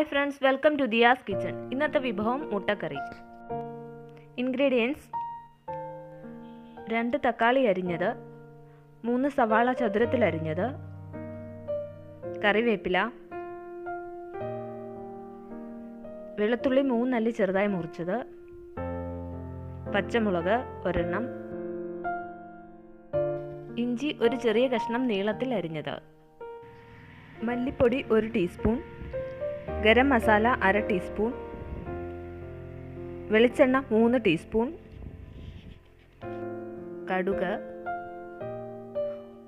friends, welcome to Diya's Kitchen. ഇന്നത്തെ വിഭവം മുട്ടക്കറി. Ingredients: 2 തക്കാളി അരിഞ്ഞത്, 3 സവാള ചതുരത്തിൽ അരിഞ്ഞത്, കറിവേപ്പില, വെളുത്തുള്ളി 3 അല്ലി ചെറുതായി മുറിച്ചത്, പച്ചമുളക് ഒരെണ്ണം, ഇഞ്ചി ഒരു ചെറിയ കഷ്ണം നീളത്തിൽ അരിഞ്ഞത്, മല്ലിപ്പൊടി 1 ടീസ്പൂൺ, ഗരം മസാല 1/2 ടീസ്പൂൺ, വെളിച്ചെണ്ണ 3 ടീസ്പൂൺ, കടുക്,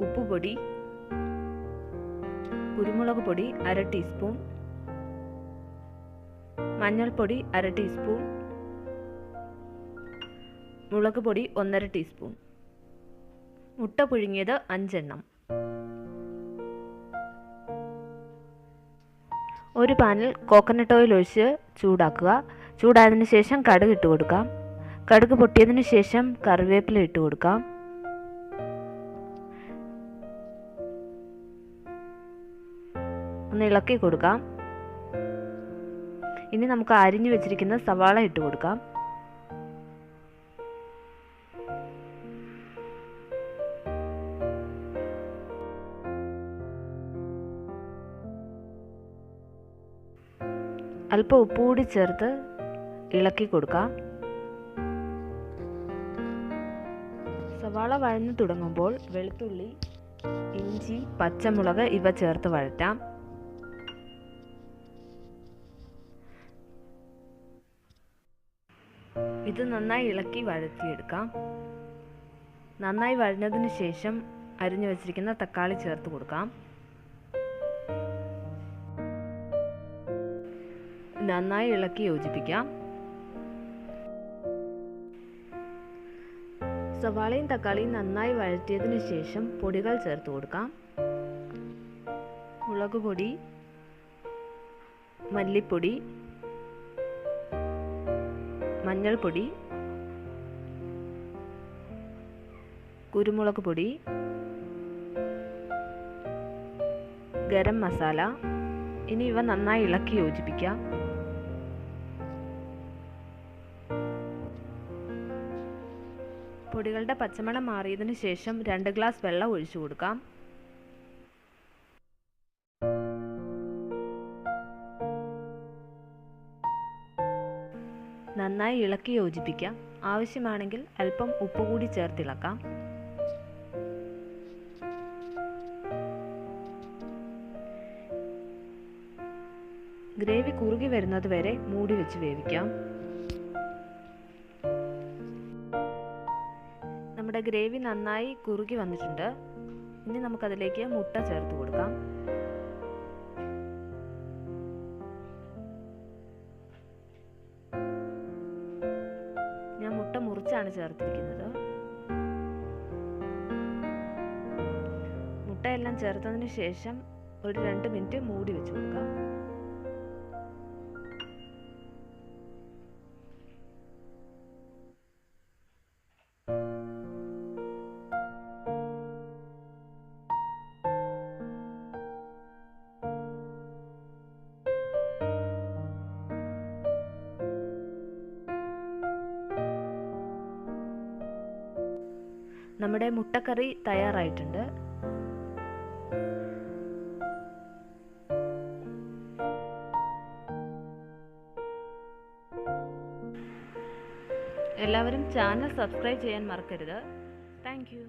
ഉപ്പുപൊടി, കുരുമുളക് പൊടി 1/2 ടീസ്പൂൺ, മഞ്ഞൾപ്പൊടി 1/2 ടീസ്പൂൺ, മുളക് പൊടി 1/2 ടീസ്പൂൺ, മുട്ട പുഴുങ്ങിയത് 5 എണ്ണം. ഒരു പാനിൽ കോക്കനട്ട് ഓയിൽ ഒഴിച്ച് ചൂടാക്കുക. ചൂടായതിനു ശേഷം കടുക് ഇട്ട് കൊടുക്കാം. കടുക് പൊട്ടിയതിനു ശേഷം കറിവേപ്പില ഇട്ട് കൊടുക്കാം. ഒന്ന് ഇളക്കി കൊടുക്കാം. ഇനി നമുക്ക് അരിഞ്ഞു വെച്ചിരിക്കുന്ന സവാള ഇട്ട് കൊടുക്കാം. അല്പം ഉപ്പ് കൂടി ചേർത്ത് ഇളക്കി കൊടുക്കാം. സവാള വഴന്നു തുടങ്ങുമ്പോൾ വെളുത്തുള്ളി, ഇഞ്ചി, പച്ചമുളക് ഇവ ചേർത്ത് വഴറ്റാം. ഇത് നന്നായി ഇളക്കി വഴറ്റിയെടുക്കാം. നന്നായി വഴഞ്ഞതിന് ശേഷം അരിഞ്ഞു വെച്ചിരിക്കുന്ന തക്കാളി ചേർത്ത് കൊടുക്കാം. നന്നായി ഇളക്കി യോജിപ്പിക്കാം. സവാളയും തക്കാളിയും നന്നായി വഴറ്റിയതിനു ശേഷം പൊടികൾ ചേർത്ത് കൊടുക്കാം. മുളക് പൊടി, മല്ലിപ്പൊടി, മഞ്ഞൾപ്പൊടി, കുരുമുളക് പൊടി, ഗരം മസാല. ഇനി ഇവ നന്നായി ഇളക്കി യോജിപ്പിക്കാം. പൊടികളുടെ പച്ചമണം മാറിയതിനു ശേഷം 2 ഗ്ലാസ് വെള്ളം ഒഴിച്ചു കൊടുക്കാം. നന്നായി ഇളക്കി യോജിപ്പിക്കാം. ആവശ്യമാണെങ്കിൽ അല്പം ഉപ്പ് കൂടി ചേർത്തിളക്കാം. ഗ്രേവി കുറുകി വരുന്നത് വരെ മൂടി വെച്ച് വേവിക്കാം. നമ്മുടെ ഗ്രേവി നന്നായി കുറുകി വന്നിട്ടുണ്ട്. ഇനി നമുക്കതിലേക്ക് മുട്ട ചേർത്ത് കൊടുക്കാം. ഞാൻ മുട്ട മുറിച്ചാണ് ചേർത്തിരിക്കുന്നത്. മുട്ടയെല്ലാം ചേർത്തതിന് ശേഷം ഒരു 2 മിനിറ്റ് മൂടി വെച്ച് കൊടുക്കാം. നമ്മുടെ മുട്ടക്കറി തയ്യാറായിട്ടുണ്ട്. എല്ലാവരും ചാനൽ സബ്സ്ക്രൈബ് ചെയ്യാൻ മറക്കരുത്. Thank you.